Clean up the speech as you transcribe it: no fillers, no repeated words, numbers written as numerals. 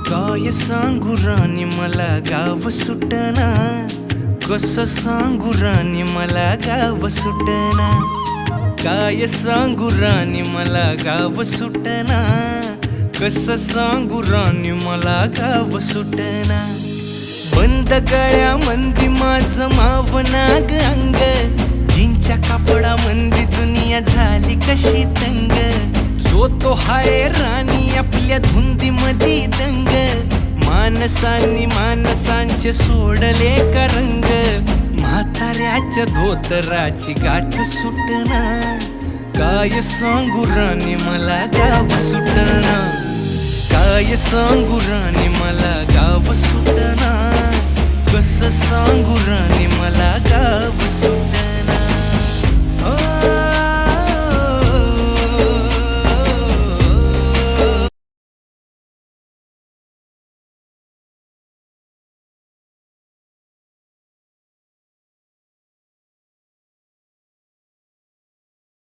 काय सांगू राणी मला गाव सुटना, कसं सांगू राणी मला गाव सुटना. काय सांगू राणी मला गाव सुटना, कसं सांगू राणी मला गाव सुटना. बंद गळ्यामंदी माझं मावनाग अंग, जीनच्या कापडामंदी दुनिया झाली कशी तंग. जो तो हाय राणी आपल्या धुंदीमधी दंग, माणसांनी माणसांचे सोडले का रंग. म्हाताऱ्याच्या धोतराची गाठ सुटना, काय सांगू राणी मला गाव सुटना. काय सांगू राणी मला गाव सुटना, कसं सांगू राणी मला गाव सुटना.